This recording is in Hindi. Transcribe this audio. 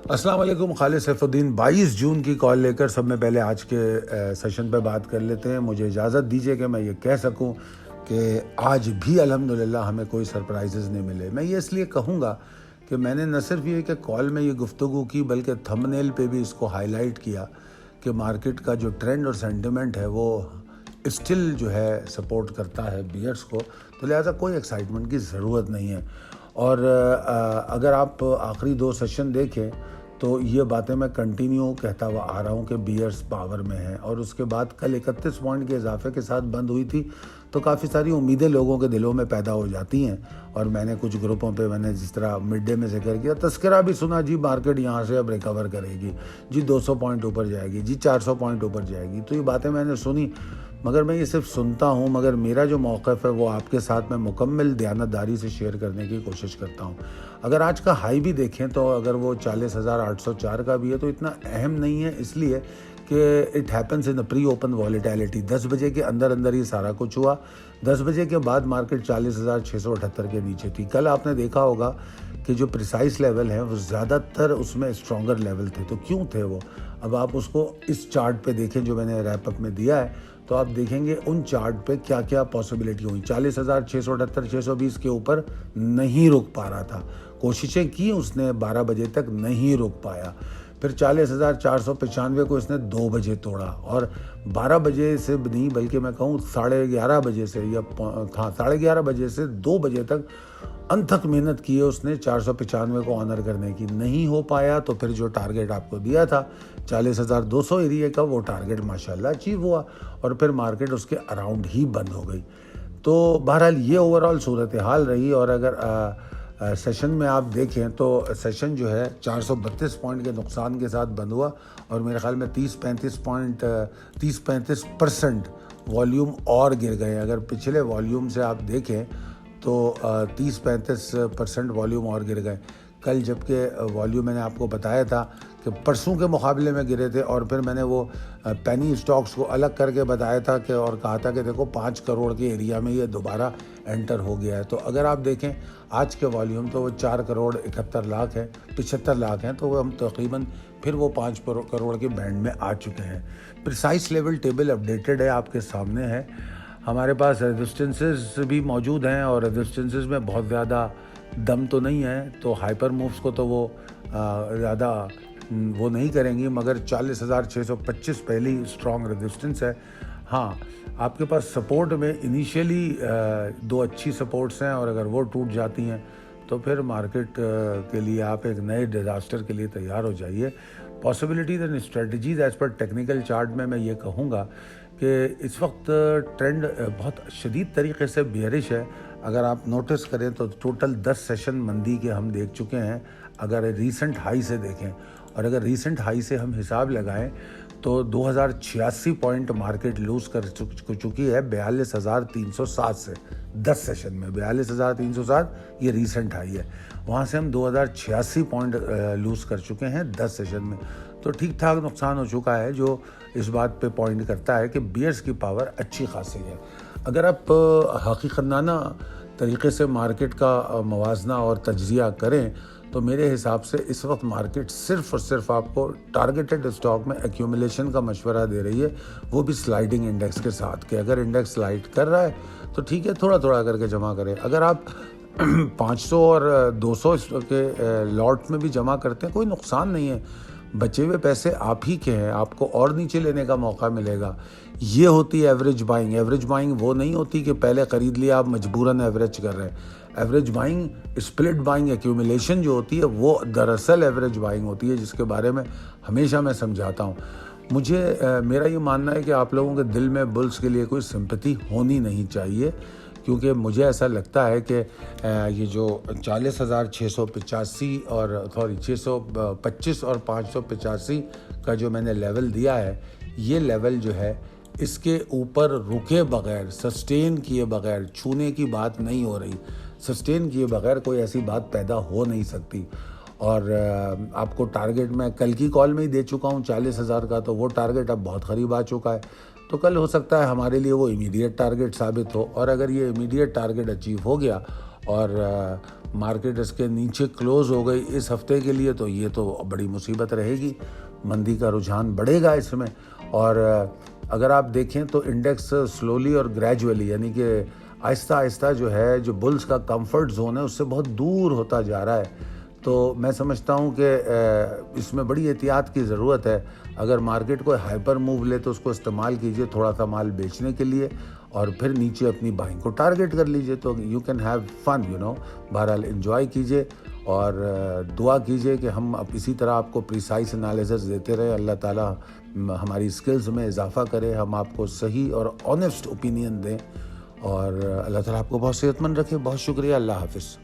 अस्सलाम वालेकुम। खालिद सैफुद्दीन 22 जून की कॉल लेकर सब में पहले आज के सेशन पे बात कर लेते हैं। मुझे इजाज़त दीजिए कि मैं ये कह सकूं कि आज भी अल्हम्दुलिल्लाह हमें कोई सरप्राइजेज़ नहीं मिले। मैं ये इसलिए कहूँगा कि मैंने न सिर्फ ये कि कॉल में ये गुफ्तगू की बल्कि थंबनेल पे भी इसको हाईलाइट किया कि मार्केट का जो ट्रेंड और सेंटिमेंट है वो स्टिल जो है सपोर्ट करता है बियर्स को, तो लिहाजा कोई एक्साइटमेंट की ज़रूरत नहीं है। और अगर आप आखिरी 2 सेशन देखें तो ये बातें मैं कंटिन्यू कहता हुआ आ रहा हूँ कि बियर्स पावर में है। और उसके बाद कल 31 पॉइंट के इजाफे के साथ बंद हुई थी, तो काफ़ी सारी उम्मीदें लोगों के दिलों में पैदा हो जाती हैं। और मैंने कुछ ग्रुपों पे मैंने जिस तरह मिड डे में जिक्र किया, तस्करा भी सुना जी मार्केट यहाँ से अब रिकवर करेगी, जी 200 पॉइंट ऊपर जाएगी, जी 400 पॉइंट ऊपर जाएगी। तो ये बातें मैंने सुनी, मगर मैं ये सिर्फ सुनता हूँ, मगर मेरा जो मौक़िफ़ है वो आपके साथ में मुकम्मल दयानतदारी से शेयर करने की कोशिश करता हूँ। अगर आज का हाई भी देखें तो अगर वो 40,804 का भी है तो इतना अहम नहीं है, इसलिए कि it happens in the pre open volatility. 10 बजे के अंदर अंदर ही सारा कुछ हुआ। 10 बजे के बाद मार्केट 40,678 के नीचे थी। कल आपने देखा होगा कि जो प्रिसाइस लेवल हैं वो ज़्यादातर उसमें स्ट्रॉन्गर लेवल थे। तो क्यों थे वो? अब आप उसको इस चार्ट पे देखें जो मैंने रैप अप में दिया है, तो आप देखेंगे उन चार्ट पे क्या क्या पॉसिबिलिटी हुई। 40,678 620 के ऊपर नहीं रुक पा रहा था, कोशिशें की उसने, 12 बजे तक नहीं रुक पाया। फिर 40,495 को इसने 2 बजे तोड़ा, और 12 बजे से नहीं बल्कि मैं कहूँ 11:30 बजे से या 11:30 बजे से 2 बजे तक अनथक मेहनत की है उसने 495 को ऑनर करने की। नहीं हो पाया तो फिर जो टारगेट आपको दिया था 40,200 एरिया का, वो टारगेट माशाल्लाह अचीव हुआ और फिर मार्केट उसके अराउंड ही बंद हो गई। तो बहरहाल ये ओवरऑल सूरत हाल रही। और अगर सेशन में आप देखें तो सेशन जो है 432 पॉइंट के नुकसान के साथ बंद हुआ, और मेरे ख्याल में 30-35% वॉल्यूम और गिर गए। अगर पिछले वॉल्यूम से आप देखें तो 30-35% वॉल्यूम और गिर गए। कल जबकि वॉल्यूम मैंने आपको बताया था कि परसों के मुकाबले में गिरे थे, और फिर मैंने वो पेनी स्टॉक्स को अलग करके बताया था कि और कहा था कि देखो 5 करोड़ के एरिया में ये दोबारा एंटर हो गया है। तो अगर आप देखें आज के वॉल्यूम तो वो 4,71,00,000 है, 75 लाख हैं, तो वो हम तकरीबन फिर वो 5 करोड़ के बैंड में आ चुके हैं। प्रिसाइस लेवल टेबल अपडेटेड है, आपके सामने है। हमारे पास रेजिस्टेंसेस भी मौजूद हैं, और रेजिस्टेंसेस में बहुत ज़्यादा दम तो नहीं है, तो हाइपर मूव्स को तो वो ज़्यादा वो नहीं करेंगी, मगर 40,625 पहली स्ट्रॉन्ग रेजिस्टेंस है। हाँ, आपके पास सपोर्ट में इनिशियली 2 अच्छी सपोर्ट्स हैं, और अगर वो टूट जाती हैं तो फिर मार्केट के लिए आप एक नए डिज़ास्टर के लिए तैयार हो जाइए। Possibilities and strategies as per technical chart में मैं ये कहूँगा कि इस वक्त ट्रेंड बहुत शदीद तरीके से बेयरिश है। अगर आप नोटिस करें तो टोटल 10 सेशन मंदी के हम देख चुके हैं, अगर रीसेंट हाई से देखें। और अगर रीसेंट हाई से हम हिसाब लगाएं तो 2086 पॉइंट मार्केट लूज़ कर चुकी है 42,307 से। 10 सेशन में 42,307 ये रीसेंट हाई है, वहाँ से हम 2086 पॉइंट लूज़ कर चुके हैं 10 सेशन में। तो ठीक ठाक नुकसान हो चुका है, जो इस बात पे पॉइंट करता है कि बियर्स की पावर अच्छी खासी है। अगर आप हकीकताना तरीके से मार्केट का मवाजना और तज्जिया करें तो मेरे हिसाब से इस वक्त मार्केट सिर्फ और सिर्फ आपको टारगेटेड स्टॉक में एक्यूमुलेशन का मशवरा दे रही है, वो भी स्लाइडिंग इंडेक्स के साथ, कि अगर इंडेक्स स्लाइड कर रहा है तो ठीक है, थोड़ा थोड़ा करके जमा करें। अगर आप 500 और 200 के लॉट में भी जमा करते हैं कोई नुकसान नहीं है, बचे हुए पैसे आप ही के हैं, आपको और नीचे लेने का मौका मिलेगा। ये होती है एवरेज बाइंग। एवरेज बाइंग वो नहीं होती कि पहले ख़रीद लिया आप मजबूरन एवरेज कर रहे हैं। Average buying, split buying, accumulation जो होती है वो दरअसल एवरेज बाइंग होती है, जिसके बारे में हमेशा मैं समझाता हूँ। मेरा ये मानना है कि आप लोगों के दिल में बुल्स के लिए कोई सिंपैथी होनी नहीं चाहिए, क्योंकि मुझे ऐसा लगता है कि ये जो 40,685 और 625 और 585 का जो मैंने लेवल दिया है, ये लेवल जो है इसके ऊपर रुके बगैर, सस्टेन किए बगैर छूने की बात नहीं हो रही। सस्टेन किए बगैर कोई ऐसी बात पैदा हो नहीं सकती। और आपको टारगेट मैं कल की कॉल में ही दे चुका हूँ 40,000 का, तो वो टारगेट अब बहुत करीब आ चुका है। तो कल हो सकता है हमारे लिए वो इमीडिएट टारगेट साबित हो, और अगर ये इमीडिएट टारगेट अचीव हो गया और मार्केट इसके नीचे क्लोज हो गई इस हफ्ते के लिए, तो ये तो बड़ी मुसीबत रहेगी, मंदी का रुझान बढ़ेगा इसमें। और अगर आप देखें तो इंडेक्स स्लोली और ग्रेजुअली, यानी कि आहिस्ता आहिस्ता जो है, जो बुल्स का कंफर्ट जोन है उससे बहुत दूर होता जा रहा है। तो मैं समझता हूँ कि इसमें बड़ी एहतियात की ज़रूरत है। अगर मार्केट को हाइपर मूव ले तो उसको इस्तेमाल कीजिए थोड़ा सा माल बेचने के लिए, और फिर नीचे अपनी बाइंग को टारगेट कर लीजिए, तो यू कैन हैव फन, बहरहाल एंजॉय कीजिए और दुआ कीजिए कि हम अब इसी तरह आपको प्रिसाइज एनालिसिस देते रहे। अल्लाह ताला हमारी स्किल्स में इजाफा करे, हम आपको सही और ऑनेस्ट ओपिनियन दें, और अल्लाह ताला आपको बहुत सेहतमंद रखे। बहुत शुक्रिया। अल्लाह हाफिज़।